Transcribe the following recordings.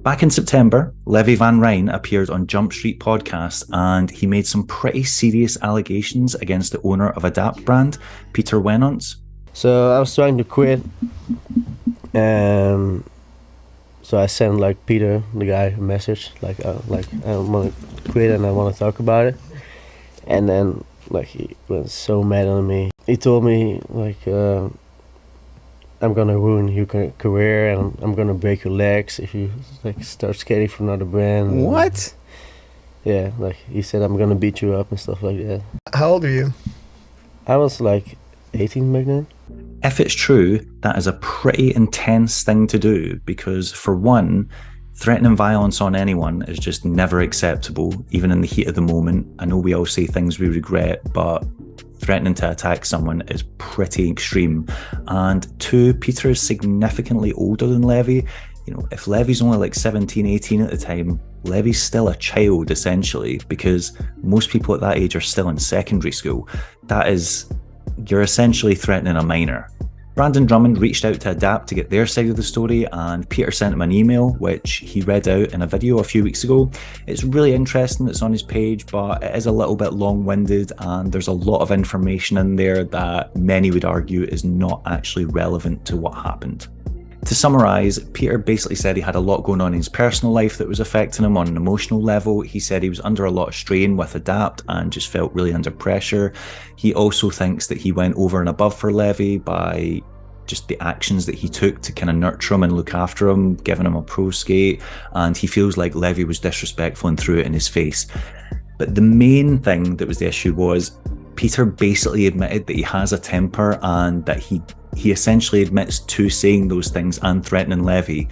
Back in September, Levi van Rijn appeared on Jumpstreet Podcast and he made some pretty serious allegations against the owner of Adapt brand, Pieter Wijnant. So I was trying to quit, and so I sent like Peter, the guy, a message like I want to quit and I want to talk about it. And then like he was so mad on me. He told me like I'm gonna ruin your career and I'm gonna break your legs if you like start skating for another brand. What? Yeah, like he said I'm gonna beat you up and stuff like that. How old are you? I was like 18 back then. If it's true, that is a pretty intense thing to do because, for one, threatening violence on anyone is just never acceptable, even in the heat of the moment. I know we all say things we regret, but threatening to attack someone is pretty extreme. And two, Pieter is significantly older than Levi. You know, if Levi's only like 17, 18 at the time, Levi's still a child, essentially, because most people at that age are still in secondary school. That is... you're essentially threatening a minor. Brandon Drummond reached out to Adapt to get their side of the story, and Pieter sent him an email, which he read out in a video a few weeks ago. It's really interesting, it's on his page, but it is a little bit long-winded, and there's a lot of information in there that many would argue is not actually relevant to what happened. To summarise, Pieter basically said he had a lot going on in his personal life that was affecting him on an emotional level. He said he was under a lot of strain with Adapt and just felt really under pressure. He also thinks that he went over and above for Levi by just the actions that he took to kind of nurture him and look after him, giving him a pro skate, and he feels like Levi was disrespectful and threw it in his face. But the main thing that was the issue was Pieter basically admitted that he has a temper and that he essentially admits to saying those things and threatening Levi,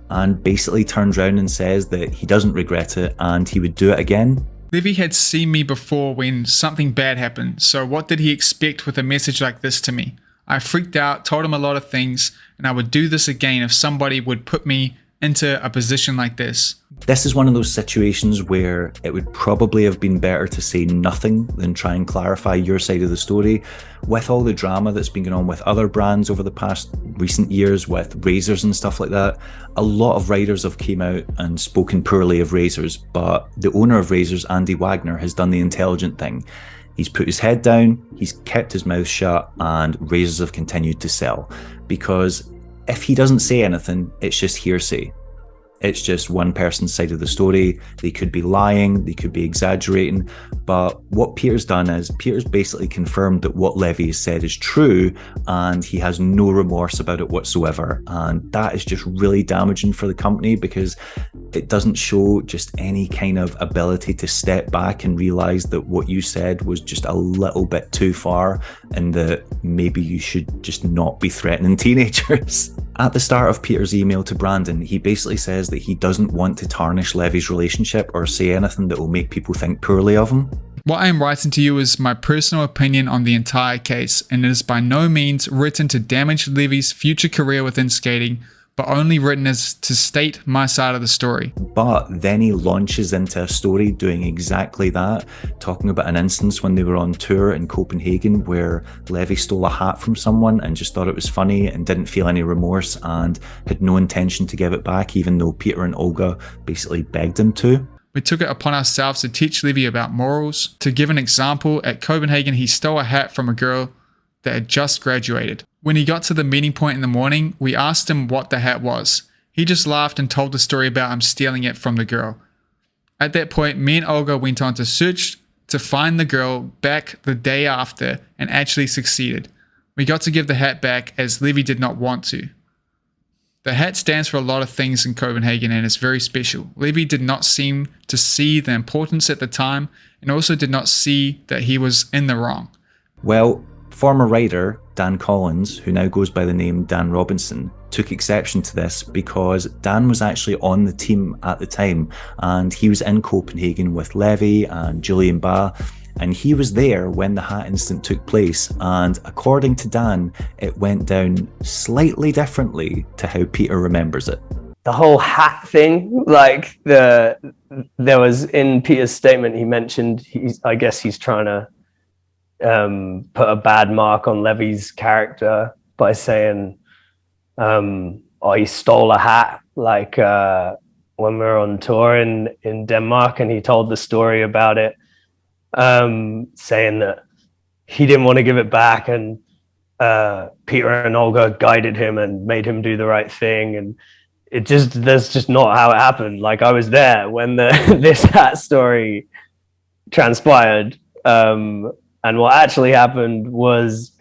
and basically turns around and says that he doesn't regret it and he would do it again. Levi had seen me before when something bad happened, so what did he expect with a message like this to me? I freaked out, told him a lot of things, and I would do this again if somebody would put me into a position like this. This is one of those situations where it would probably have been better to say nothing than try and clarify your side of the story. With all the drama that's been going on with other brands over the past recent years with razors and stuff like that, a lot of riders have came out and spoken poorly of razors, but the owner of razors, Andy Wagner, has done the intelligent thing. He's put his head down, he's kept his mouth shut, and razors have continued to sell. Because if he doesn't say anything, it's just hearsay. It's just one person's side of the story. They could be lying, they could be exaggerating, but what Pieter's done is Pieter's basically confirmed that what Levi has said is true, and he has no remorse about it whatsoever. And that is just really damaging for the company because it doesn't show just any kind of ability to step back and realize that what you said was just a little bit too far and that maybe you should just not be threatening teenagers. At the start of Pieter's email to Brandon, he basically says that he doesn't want to tarnish Levi's relationship or say anything that will make people think poorly of him. What I am writing to you is my personal opinion on the entire case, and it is by no means written to damage Levi's future career within skating, but only written as to state my side of the story. But then he launches into a story doing exactly that, talking about an instance when they were on tour in Copenhagen where Levi stole a hat from someone and just thought it was funny and didn't feel any remorse and had no intention to give it back, even though Pieter and Olga basically begged him to. We took it upon ourselves to teach Levi about morals. To give an example, at Copenhagen he stole a hat from a girl that had just graduated. When he got to the meeting point in the morning, we asked him what the hat was. He just laughed and told the story about him stealing it from the girl. At that point, me and Olga went on to search to find the girl back the day after and actually succeeded. We got to give the hat back as Levi did not want to. The hat stands for a lot of things in Copenhagen and is very special. Levi did not seem to see the importance at the time and also did not see that he was in the wrong. Well, former rider Dan Collins, who now goes by the name Dan Robinson, took exception to this because Dan was actually on the team at the time and he was in Copenhagen with Levi and Julian Ba, and he was there when the hat incident took place, and according to Dan, it went down slightly differently to how Pieter remembers it. The whole hat thing, like there was in Pieter's statement, he mentioned I guess he's trying to put a bad mark on Levi's character by saying, he stole a hat, like when we were on tour in Denmark, and he told the story about it, saying that he didn't want to give it back, and Peter and Olga guided him and made him do the right thing, and that's just not how it happened. Like, I was there when this hat story transpired, and what actually happened was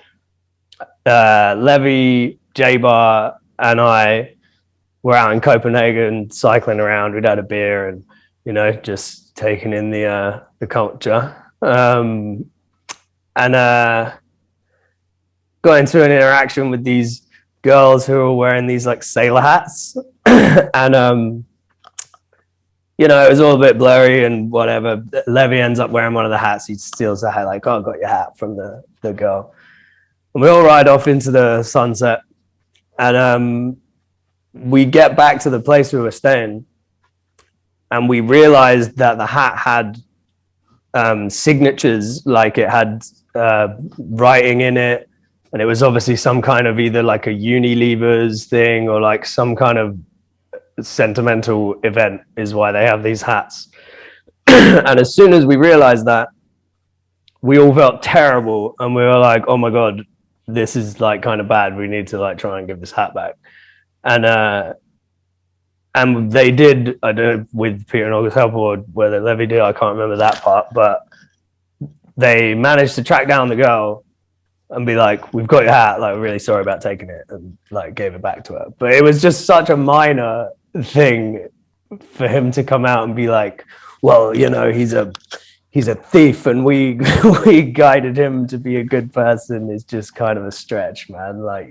Levi, J-Bar, and I were out in Copenhagen cycling around. We'd had a beer and, you know, just taking in the culture, and got into an interaction with these girls who were wearing these like sailor hats, and you know, it was all a bit blurry and whatever. Levi ends up wearing one of the hats. He steals the hat, like, "Oh, I got your hat," from the girl. And we all ride off into the sunset, and we get back to the place we were staying, and we realized that the hat had signatures, like it had writing in it, and it was obviously some kind of either like a Unilever's thing or like some kind of sentimental event is why they have these hats. And as soon as we realized that, we all felt terrible, and we were like, "Oh my god, this is like kind of bad. We need to like try and give this hat back." And they did, I don't know, with Peter and Olga's help, or whether Levi did, I can't remember that part, but they managed to track down the girl and be like, "We've got your hat, like, we're really sorry about taking it," and like gave it back to her. But it was just such a minor thing for him to come out and be like, "Well, you know, he's a thief and we we guided him to be a good person," is just kind of a stretch, man. Like,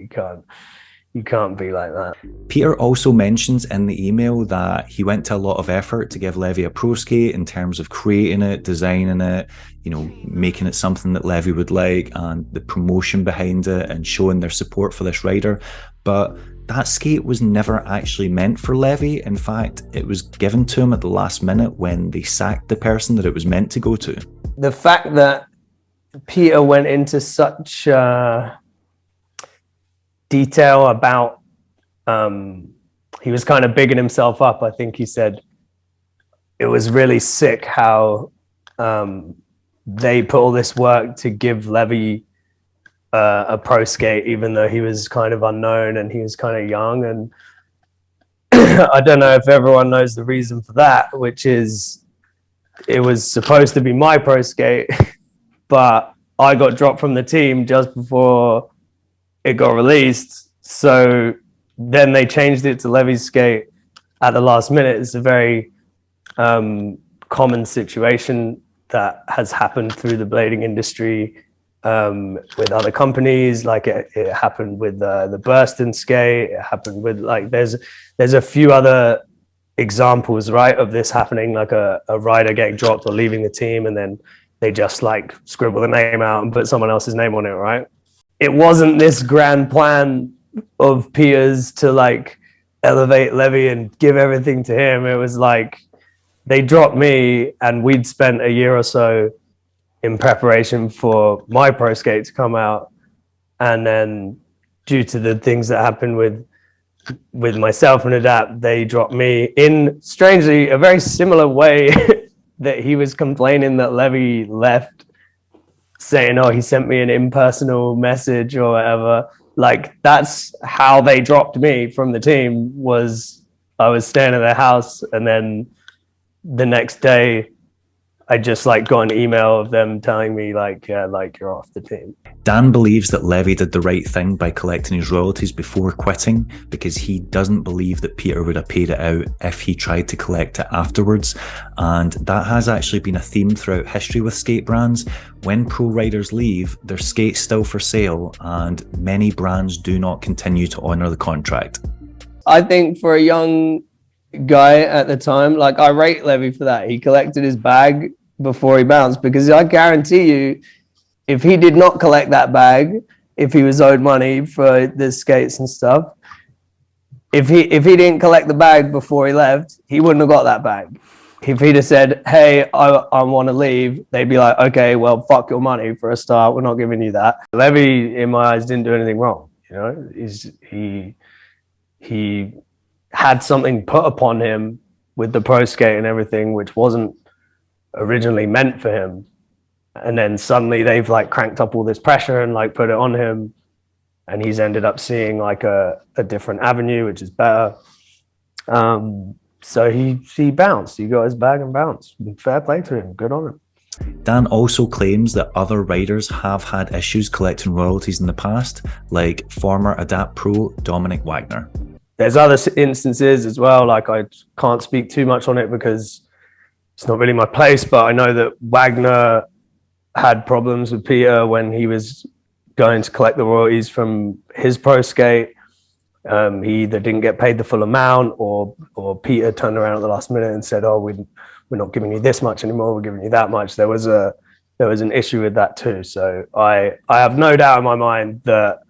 you can't be like that. Peter also mentions in the email that he went to a lot of effort to give Levi a pro skate in terms of creating it, designing it, you know, making it something that Levi would like, and the promotion behind it and showing their support for this rider. But that skate was never actually meant for Levi. In fact, it was given to him at the last minute when they sacked the person that it was meant to go to. The fact that Peter went into such detail about, he was kind of bigging himself up. I think he said it was really sick how they put all this work to give Levi a pro skate, even though he was kind of unknown and he was kind of young. And I don't know if everyone knows the reason for that, which is it was supposed to be my pro skate, but I got dropped from the team just before it got released. So then they changed it to Levi's skate at the last minute. It's a very common situation that has happened through the blading industry with other companies. Like it happened with the Burston skate. It happened with, like, there's a few other examples, right, of this happening, like a rider getting dropped or leaving the team, and then they just like scribble the name out and put someone else's name on it, right? It wasn't this grand plan of Peter's to like elevate Levi and give everything to him. It was like they dropped me, and we'd spent a year or so in preparation for my pro skate to come out, and then due to the things that happened with myself and Adapt, they dropped me in, strangely, a very similar way that he was complaining that Levi left, saying, "Oh, he sent me an impersonal message," or whatever. Like, that's how they dropped me from the team. Was I was staying at their house, and then the next day I just like got an email of them telling me like, "Yeah, like, you're off the team." Dan believes that Levi did the right thing by collecting his royalties before quitting, because he doesn't believe that Peter would have paid it out if he tried to collect it afterwards. And that has actually been a theme throughout history with skate brands. When pro riders leave, their skate's still for sale, and many brands do not continue to honour the contract. I think for a young guy at the time, like, I rate Levi for that. He collected his bag before he bounced, because I guarantee you, if he did not collect that bag, if he was owed money for the skates and stuff, if he didn't collect the bag before he left, he wouldn't have got that bag. If he'd have said, "Hey, I want to leave," they'd be like, "Okay, well, fuck your money for a start. We're not giving you that." Levi, in my eyes, didn't do anything wrong. You know, he had something put upon him with the pro skate and everything, which wasn't originally meant for him. And then suddenly they've like cranked up all this pressure and like put it on him, and he's ended up seeing like a different avenue, which is better. So he bounced. He got his bag and bounced. Fair play to him. Good on him. Dan also claims that other riders have had issues collecting royalties in the past, like former Adapt Pro Dominic Wagner. There's other instances as well. Like, I can't speak too much on it because it's not really my place, but I know that Wagner had problems with Peter when he was going to collect the royalties from his pro skate. He either didn't get paid the full amount, or Peter turned around at the last minute and said, "Oh, we're not giving you this much anymore. We're giving you that much." There was an issue with that too. So I have no doubt in my mind that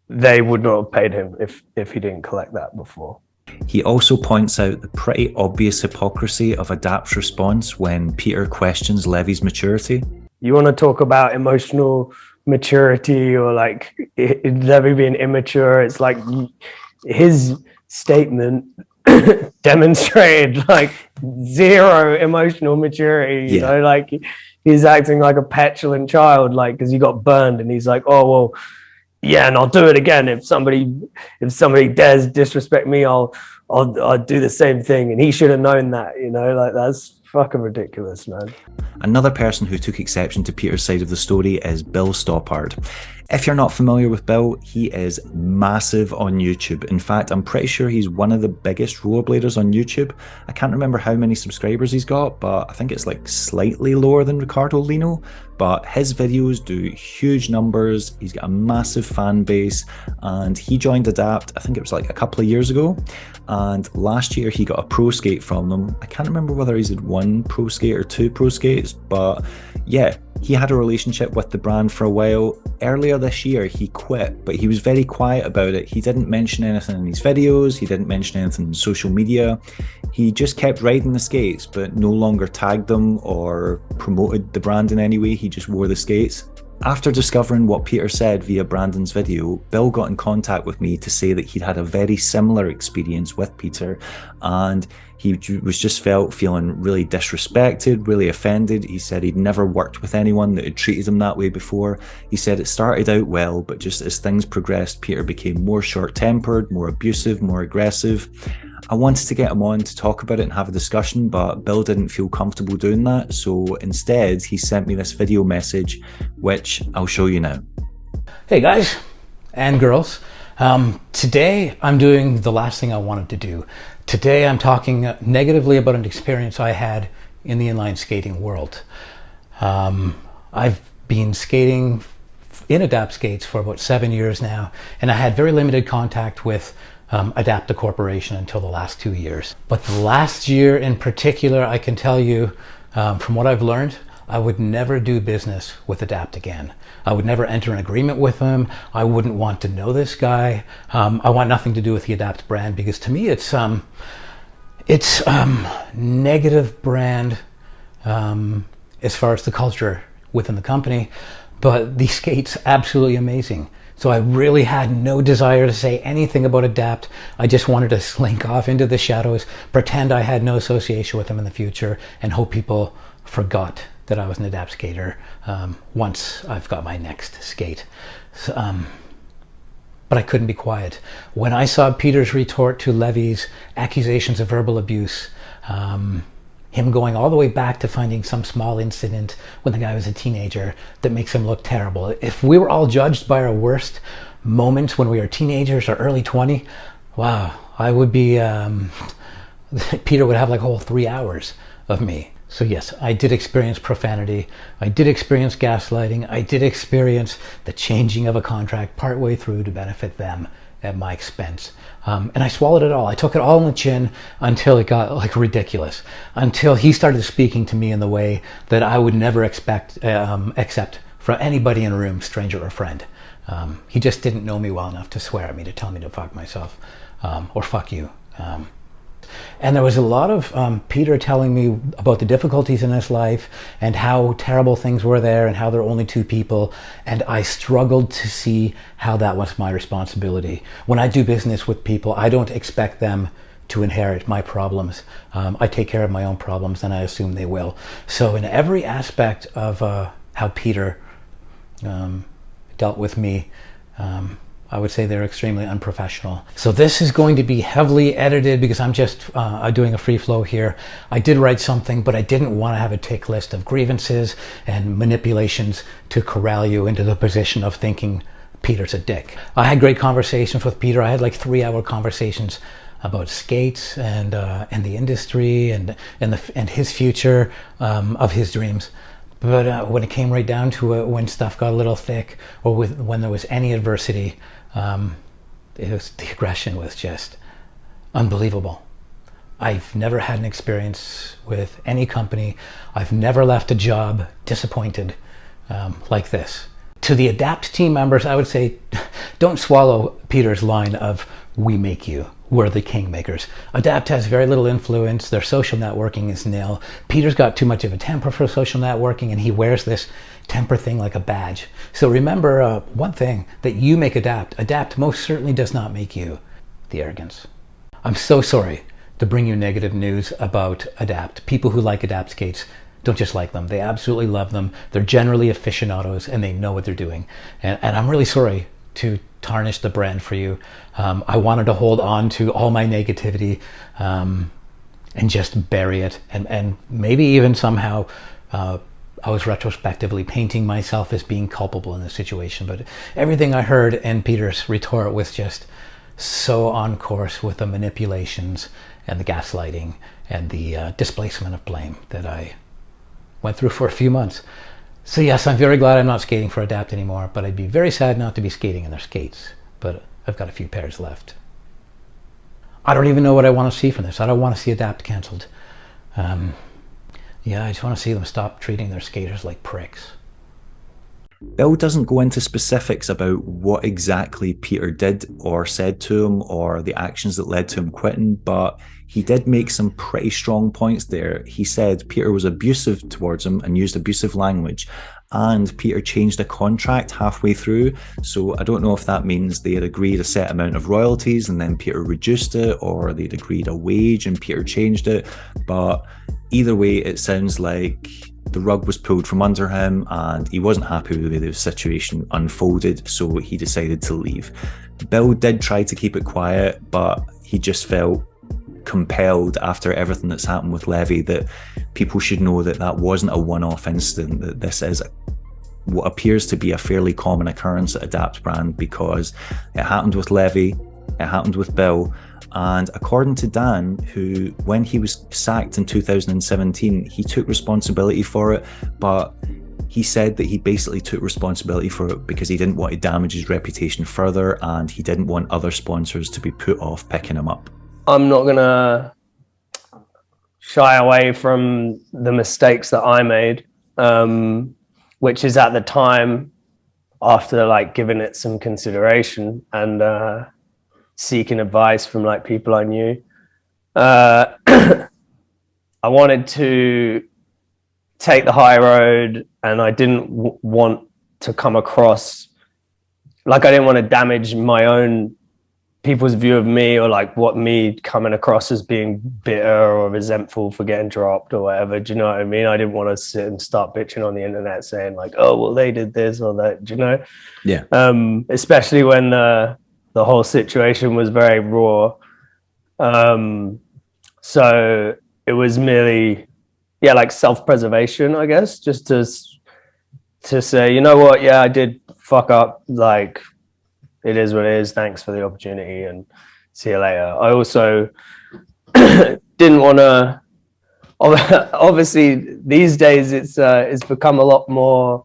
they would not have paid him if he didn't collect that before. He also points out the pretty obvious hypocrisy of Adapt's response when Peter questions Levy's maturity. You want to talk about emotional maturity or like Levy being immature? It's like his statement demonstrated like zero emotional maturity. You know, like he's acting like a petulant child, like because he got burned, and he's like, "Oh well, yeah, and I'll do it again if somebody dares disrespect me, I'll do the same thing." And he should have known that, you know, like that's fucking ridiculous, man. Another person who took exception to Peter's side of the story is Bill Stoppard. If you're not familiar with Bill, he is massive on YouTube. In fact, I'm pretty sure he's one of the biggest rollerbladers on YouTube. I can't remember how many subscribers he's got, but I think it's like slightly lower than Ricardo Lino. But his videos do huge numbers. He's got a massive fan base, and he joined Adapt, I think it was like a couple of years ago. And last year he got a pro skate from them. I can't remember whether he's had one pro skate or two pro skates, but yeah, he had a relationship with the brand for a while. Earlier this year he quit, but he was very quiet about it. He didn't mention anything in his videos, he didn't mention anything in social media. He just kept riding the skates, but no longer tagged them or promoted the brand in any way. He just wore the skates. After discovering what Peter said via Brandon's video, Bill got in contact with me to say that he'd had a very similar experience with Peter, and he was just feeling really disrespected, really offended. He said he'd never worked with anyone that had treated him that way before. He said it started out well, but just as things progressed, Peter became more short-tempered, more abusive, more aggressive. I wanted to get him on to talk about it and have a discussion, but Bill didn't feel comfortable doing that. So instead, he sent me this video message, which I'll show you now. Hey guys and girls. Today I'm doing the last thing I wanted to do. Today I'm talking negatively about an experience I had in the inline skating world. I've been skating in Adapt skates for about 7 years now, and I had very limited contact with Adapt the corporation until the last 2 years. But the last year in particular, I can tell you from what I've learned, I would never do business with Adapt again. I would never enter an agreement with him. I wouldn't want to know this guy. I want nothing to do with the Adapt brand, because to me it's negative brand as far as the culture within the company, but the skates absolutely amazing. So I really had no desire to say anything about Adapt. I just wanted to slink off into the shadows, pretend I had no association with them in the future, and hope people forgot that I was an Adapt skater once I've got my next skate. So, but I couldn't be quiet. When I saw Peter's retort to Levy's accusations of verbal abuse, him going all the way back to finding some small incident when the guy was a teenager that makes him look terrible. If we were all judged by our worst moments when we were teenagers or early 20, wow, I would be, Peter would have like a whole 3 hours of me. So yes, I did experience profanity. I did experience gaslighting. I did experience the changing of a contract partway through to benefit them at my expense. And I swallowed it all. I took it all on the chin until it got like ridiculous, until he started speaking to me in the way that I would never accept from anybody in a room, stranger or friend. He just didn't know me well enough to swear at me, to tell me to fuck myself or fuck you. And there was a lot of Peter telling me about the difficulties in his life and how terrible things were there and how there were only two people. And I struggled to see how that was my responsibility. When I do business with people, I don't expect them to inherit my problems. I take care of my own problems, and I assume they will. So in every aspect of how Peter dealt with me, I would say they're extremely unprofessional. So this is going to be heavily edited because I'm just doing a free flow here. I did write something, but I didn't want to have a tick list of grievances and manipulations to corral you into the position of thinking Peter's a dick. I had great conversations with Peter. I had like 3-hour conversations about skates and the industry and his future of his dreams. But when it came right down to it, when stuff got a little thick, or when there was any adversity, the aggression was just unbelievable. I've never had an experience with any company. I've never left a job disappointed like this. To the Adapt team members, I would say, don't swallow Peter's line of, "We make you. We're the kingmakers." Adapt has very little influence. Their social networking is nil. Peter's got too much of a temper for social networking, and he wears this temper thing like a badge. So remember one thing, that you make Adapt. Adapt most certainly does not make you. The arrogance. I'm so sorry to bring you negative news about Adapt. People who like Adapt skates don't just like them. They absolutely love them. They're generally aficionados, and they know what they're doing. And I'm really sorry to tarnish the brand for you. I wanted to hold on to all my negativity and just bury it. And maybe even somehow I was retrospectively painting myself as being culpable in this situation. But everything I heard in Peter's retort was just so on course with the manipulations and the gaslighting and the displacement of blame that I went through for a few months. So yes, I'm very glad I'm not skating for Adapt anymore, but I'd be very sad not to be skating in their skates. But I've got a few pairs left. I don't even know what I want to see from this. I don't want to see Adapt cancelled. Yeah, I just want to see them stop treating their skaters like pricks. Bill doesn't go into specifics about what exactly Peter did or said to him or the actions that led to him quitting, but he did make some pretty strong points there. He said Peter was abusive towards him and used abusive language, and Peter changed the contract halfway through. So I don't know if that means they had agreed a set amount of royalties and then Peter reduced it, or they'd agreed a wage and Peter changed it. But either way, it sounds like the rug was pulled from under him and he wasn't happy with the way the situation unfolded, so he decided to leave. Bill did try to keep it quiet, but he just felt compelled after everything that's happened with Levi that people should know that that wasn't a one-off incident, that this is what appears to be a fairly common occurrence at Adapt brand, because it happened with Levi, it happened with Bill, and according to Dan, who, when he was sacked in 2017, he took responsibility for it, but he said that he basically took responsibility for it because he didn't want to damage his reputation further, and he didn't want other sponsors to be put off picking him up. I'm not gonna shy away from the mistakes that I made, which is at the time, after like giving it some consideration and seeking advice from like people I knew, I wanted to take the high road, and I didn't want to come across like, I didn't want to damage my own people's view of me, or like what me coming across as being bitter or resentful for getting dropped or whatever. Do you know what I mean? I didn't want to sit and start bitching on the internet saying like, oh, well, they did this or that, do you know? Yeah. Especially when the whole situation was very raw. So it was merely, yeah, like self-preservation, I guess, just to say, you know what? Yeah, I did fuck up. Like, it is what it is. Thanks for the opportunity, and see you later. I also didn't want to. Obviously, these days it's become a lot more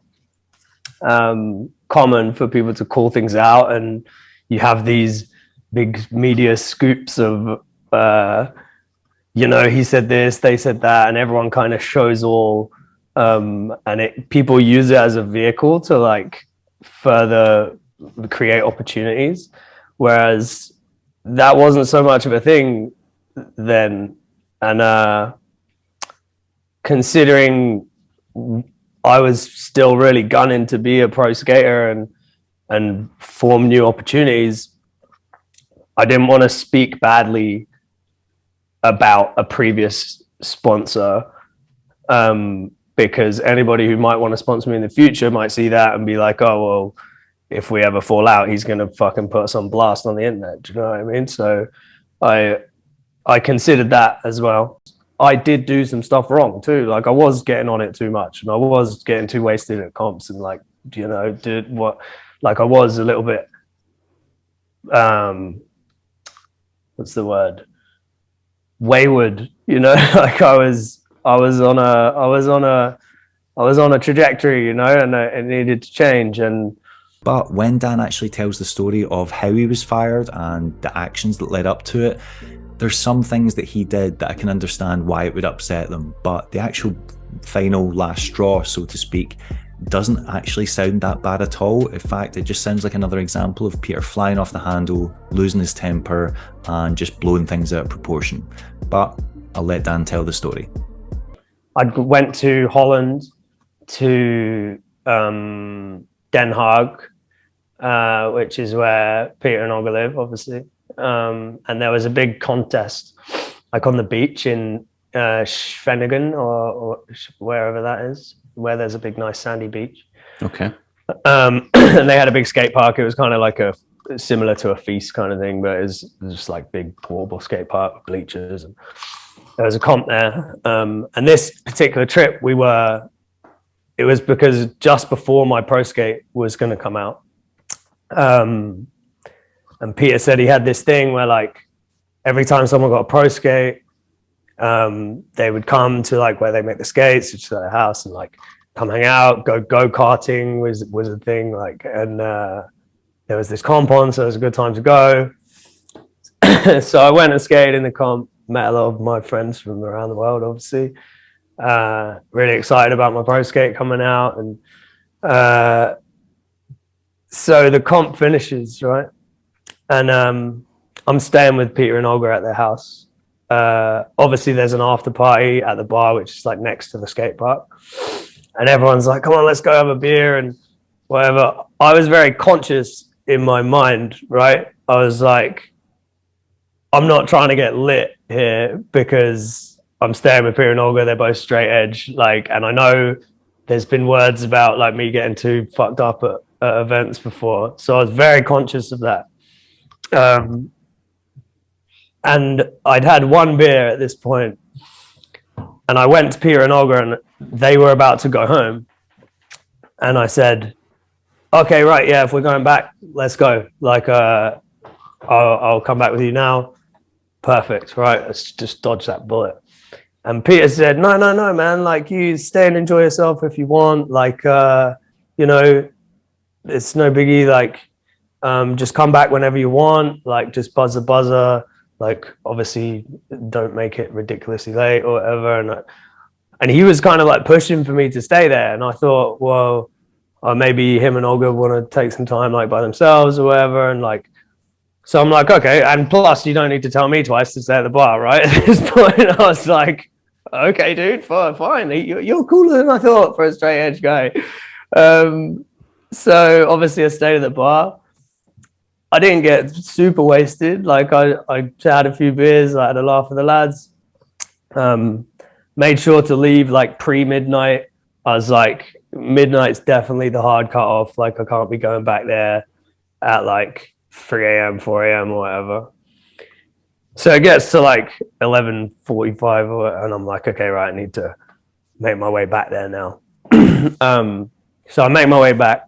common for people to call things out, and you have these big media scoops of, you know, he said this, they said that, and everyone kind of shows all, and people use it as a vehicle to like further create opportunities, whereas that wasn't so much of a thing then. And considering I was still really gunning to be a pro skater and form new opportunities, I didn't want to speak badly about a previous sponsor, because anybody who might want to sponsor me in the future might see that and be like, oh, well, if we ever fall out, he's going to fucking put us on blast on the internet. Do you know what I mean? So I considered that as well. I did do some stuff wrong too. Like I was getting on it too much, and I was getting too wasted at comps, and like, you know, I was a little bit, what's the word? Wayward, you know, like I was on a trajectory, you know, and it needed to change. But when Dan actually tells the story of how he was fired and the actions that led up to it, there's some things that he did that I can understand why it would upset them, but the actual final last straw, so to speak, doesn't actually sound that bad at all. In fact, it just sounds like another example of Peter flying off the handle, losing his temper, and just blowing things out of proportion. But I'll let Dan tell the story. I went to Holland, to Den Haag, which is where Peter and Olga live, obviously. And there was a big contest, like on the beach in Schveningen or wherever that is, where there's a big, nice sandy beach. Okay. And they had a big skate park. It was kind of like similar to a feast kind of thing, but it was just like big portable skate park with bleachers, and there was a comp there. And this particular trip, it was because just before my pro skate was going to come out. And Peter said he had this thing where like every time someone got a pro skate, they would come to like where they make the skates, which is their house, and like come hang out, go karting was a thing, like, and there was this comp on, so it was a good time to go. So I went and skated in the comp, met a lot of my friends from around the world, obviously. Really excited about my pro skate coming out, and so the comp finishes, right? And I'm staying with Peter and Olga at their house. Obviously, there's an after party at the bar, which is like next to the skate park. And everyone's like, come on, let's go have a beer and whatever. I was very conscious in my mind, right? I was like, I'm not trying to get lit here because I'm staying with Peter and Olga. They're both straight edge. Like, and I know there's been words about like me getting too fucked up at events before. So I was very conscious of that. And I'd had one beer at this point, and I went to Peter and Olga, and they were about to go home. And I said, okay, right, yeah, if we're going back, let's go. Like, I'll come back with you now. Perfect, right, let's just dodge that bullet. And Peter said, no, man, like, you stay and enjoy yourself if you want. Like, you know, it's no biggie, like, just come back whenever you want, like just buzz the buzzer, like obviously don't make it ridiculously late or whatever. And he was kind of like pushing for me to stay there, and I thought, well, maybe him and Olga want to take some time like by themselves or whatever, and like, so I'm like, okay, and plus you don't need to tell me twice to stay at the bar, right? At this point I was like, okay, dude, fine. You're cooler than I thought for a straight edge guy. So obviously I stayed at the bar. I didn't get super wasted. Like I had a few beers, I had a laugh with the lads. Made sure to leave like pre-midnight. I was like, midnight's definitely the hard cut off. Like I can't be going back there at like 3 a.m., 4 a.m. or whatever. So it gets to like 11:45 and I'm like, okay, right, I need to make my way back there now. So I make my way back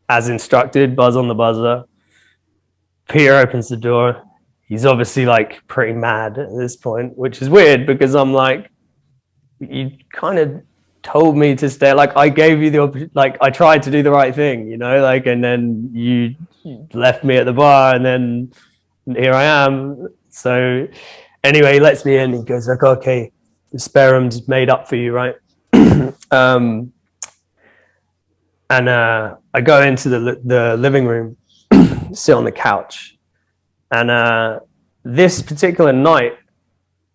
as instructed, buzz on the buzzer. Peter opens the door. He's obviously like pretty mad at this point, which is weird because I'm like, you kind of told me to stay. Like I gave you the opportunity, like I tried to do the right thing, you know, like, and then you left me at the bar and then here I am. So anyway, he lets me in. He goes like, okay, the spare room's made up for you, right? And I go into the living room, sit on the couch, and this particular night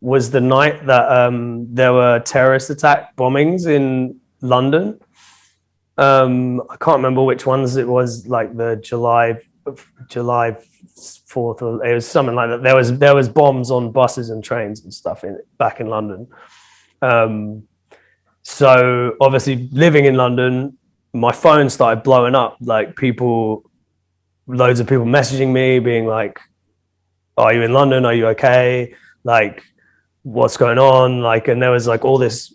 was the night that there were terrorist attack bombings in London. I can't remember which ones it was, like the July July 4th, or it was something like that. There was bombs on buses and trains and stuff back in London. So obviously living in London, my phone started blowing up. Like loads of people messaging me being like, are you in London? Are you okay? Like, what's going on? Like, and there was like all this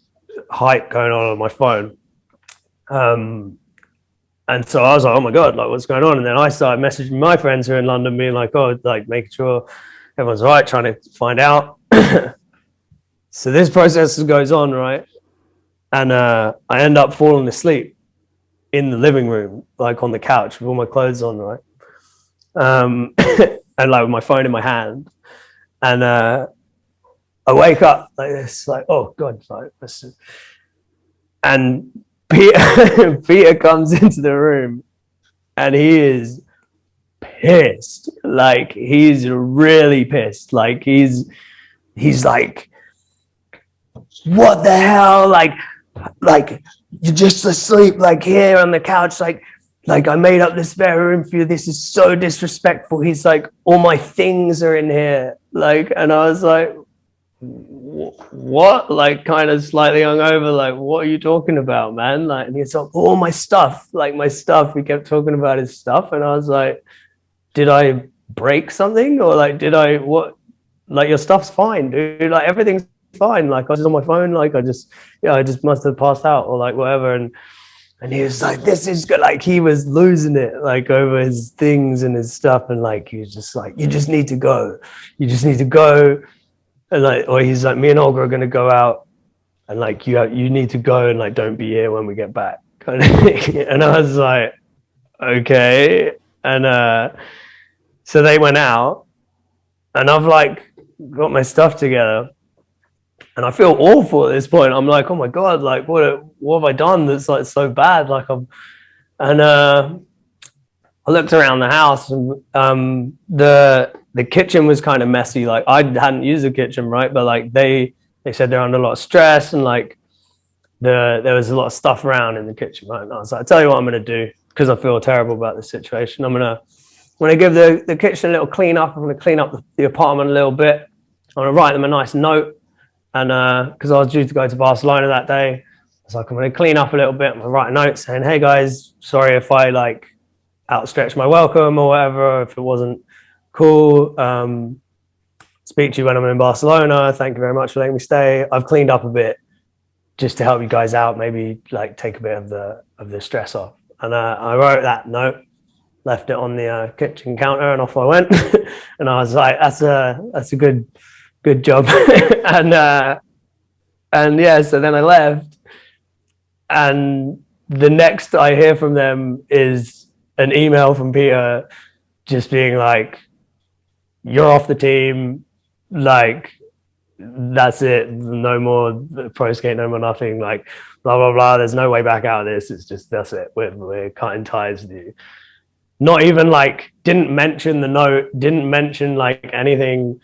hype going on my phone. And so I was like, oh my God, like what's going on? And then I started messaging my friends who are in London being like, oh, like making sure everyone's all right, trying to find out. So this process goes on, right? And I end up falling asleep in the living room, like on the couch with all my clothes on, right? And like with my phone in my hand. And I wake up like this, like, oh God, like this. And Peter comes into the room and he is pissed. Like he's really pissed. Like he's like, what the hell? Like you're just asleep, like here on the couch, like I made up this spare room for you. This is so disrespectful. He's like, all my things are in here. Like, and I was like, what? Like kind of slightly hungover, like, what are you talking about, man? Like, and he's like, all my stuff, like my stuff. He kept talking about his stuff. And I was like, did I break something? Or like, what? Like your stuff's fine, dude. Like everything's fine. Like I was on my phone. Like I just must have passed out or like whatever. And he was like, this is good. Like he was losing it, like over his things and his stuff. And like, he was just like, you just need to go. You just need to go. And like, or he's like, me and Olga are going to go out and like, you need to go and like, don't be here when we get back kind of thing. And I was like, okay. And so they went out and I've like got my stuff together and I feel awful at this point. I'm like, oh my God, like what have I done that's like so bad? Like I looked around the house and the kitchen was kind of messy. Like I hadn't used the kitchen, right? But like they said they're under a lot of stress and like there was a lot of stuff around in the kitchen, right? And I was like, I tell you what I'm going to do because I feel terrible about the situation. I'm going to give the kitchen a little clean up. I'm going to clean up the apartment a little bit. I'm going to write them a nice note. And because I was due to go to Barcelona that day, I was like, I'm going to clean up a little bit. I'm going to write a note saying, hey guys, sorry if I like outstretched my welcome or whatever, if it wasn't cool. Speak to you when I'm in Barcelona. Thank you very much for letting me stay. I've cleaned up a bit just to help you guys out, maybe like take a bit of the stress off. And I wrote that note, left it on the kitchen counter, and off I went. And I was like, that's a good job. and yeah, so then I left, and the next I hear from them is an email from Peter just being like, you're off the team, like that's it, no more pro skate, no more nothing, like blah blah blah, there's no way back out of this, it's just that's it, we're cutting ties with you. Not even like, didn't mention the note, didn't mention like anything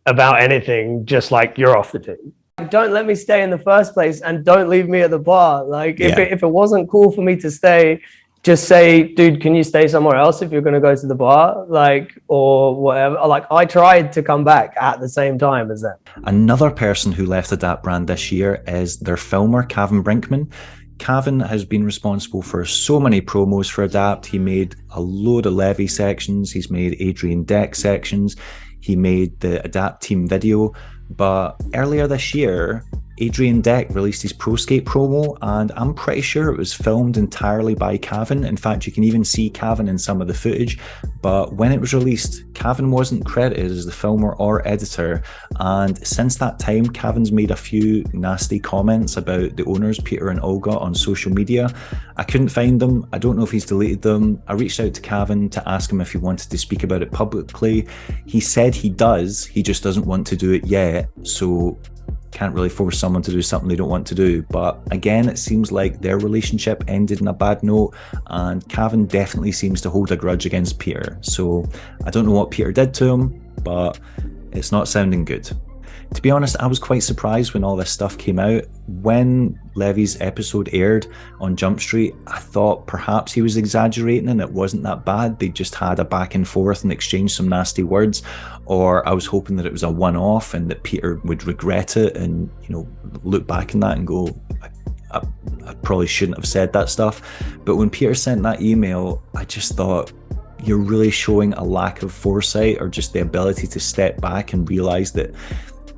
about anything, just like, you're off the team. Don't let me stay in the first place and don't leave me at the bar. Like if it wasn't cool for me to stay, just say, dude, can you stay somewhere else if you're going to go to the bar? Like, or whatever. Like I tried to come back at the same time as them. Another person who left the Adapt brand this year is their filmer, Cavin Brinkman. Cavin has been responsible for so many promos for Adapt. He made a load of Levy sections. He's made Adrian Deck sections. He made the Adapt team video. But earlier this year, Adrian Deck released his Pro Skate promo, and I'm pretty sure it was filmed entirely by Cavin. In fact, you can even see Cavin in some of the footage. But when it was released, Cavin wasn't credited as the filmer or editor. And since that time, Cavin's made a few nasty comments about the owners, Peter and Olga, on social media. I couldn't find them. I don't know if he's deleted them. I reached out to Cavin to ask him if he wanted to speak about it publicly. He said he does, he just doesn't want to do it yet. So can't really force someone to do something they don't want to do. But again, it seems like their relationship ended in a bad note, and Cavin definitely seems to hold a grudge against Peter. So I don't know what Peter did to him, but it's not sounding good. to be honest, I was quite surprised when all this stuff came out. When Levy's episode aired on Jumpstreet, I thought perhaps he was exaggerating and it wasn't that bad. They just had a back and forth and exchanged some nasty words. Or I was hoping that it was a one-off and that Peter would regret it and, you know, look back on that and go, I probably shouldn't have said that stuff. But when Peter sent that email, I just thought, you're really showing a lack of foresight or just the ability to step back and realize that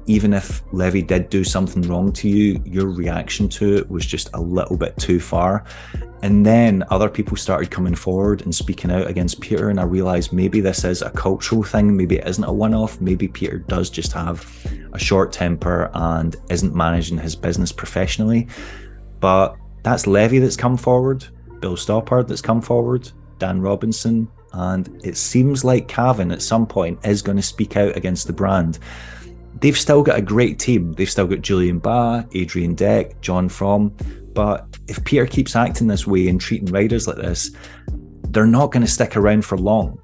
even if Levy did do something wrong to you, your reaction to it was just a little bit too far. And then other people started coming forward and speaking out against Peter, and I realized maybe this is a cultural thing, maybe it isn't a one-off, maybe Peter does just have a short temper and isn't managing his business professionally. But that's Levy that's come forward, Bill Stoppard that's come forward, Dan Robinson, and it seems like Cavin at some point is going to speak out against the brand. They've still got a great team. They've still got Julian Ba, Adrian Deck, John Fromm. But if Peter keeps acting this way and treating riders like this, they're not going to stick around for long.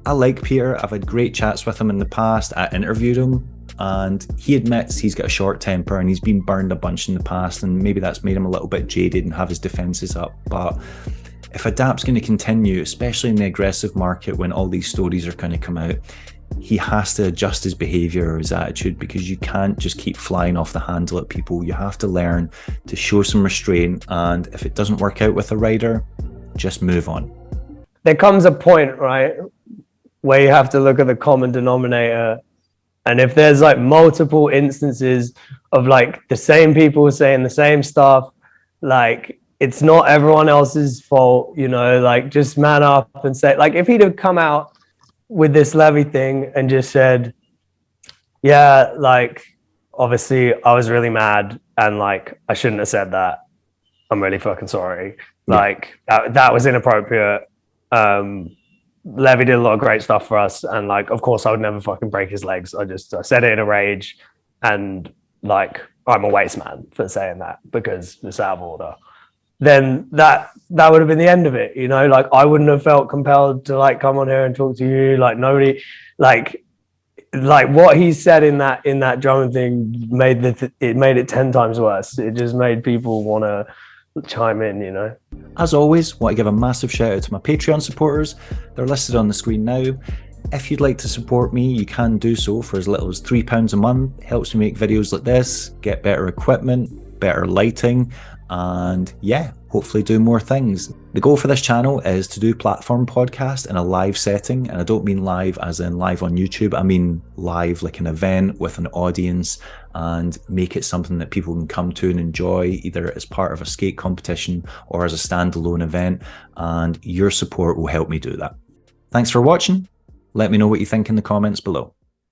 I like Peter. I've had great chats with him in the past. I interviewed him and he admits he's got a short temper and he's been burned a bunch in the past, and maybe that's made him a little bit jaded and have his defences up. But if Adapt's going to continue, especially in the aggressive market when all these stories are going to come out, he has to adjust his behaviour or his attitude, because you can't just keep flying off the handle at people. You have to learn to show some restraint, and if it doesn't work out with a rider, just move on. There comes a point, right, where you have to look at the common denominator, and if there's like multiple instances of like the same people saying the same stuff, like, it's not everyone else's fault, you know, like, just man up and say, like, if he'd have come out with this Levy thing and just said, yeah, like, obviously I was really mad and like, I shouldn't have said that. I'm really fucking sorry. Yeah. Like, that was inappropriate. Levy did a lot of great stuff for us. And like, of course I would never fucking break his legs. I said it in a rage, and like, I'm a waste man for saying that because it's out of order. Then that would have been the end of it, you know. Like, I wouldn't have felt compelled to like come on here and talk to you. Like, nobody, like what he said in that Drummond thing made it 10 times worse. It just made people want to chime in, you know. As always, want to give a massive shout out to my Patreon supporters. They're listed on the screen now. If you'd like to support me, you can do so for as little as £3 a month. It helps me make videos like this, get better equipment, better lighting, and yeah, hopefully do more things. The goal for this channel is to do platform podcast in a live setting, and I don't mean live as in live on YouTube. I mean live like an event with an audience, and make it something that people can come to and enjoy, either as part of a skate competition or as a standalone event, and your support will help me do that. Thanks for watching. Let me know what you think in the comments below.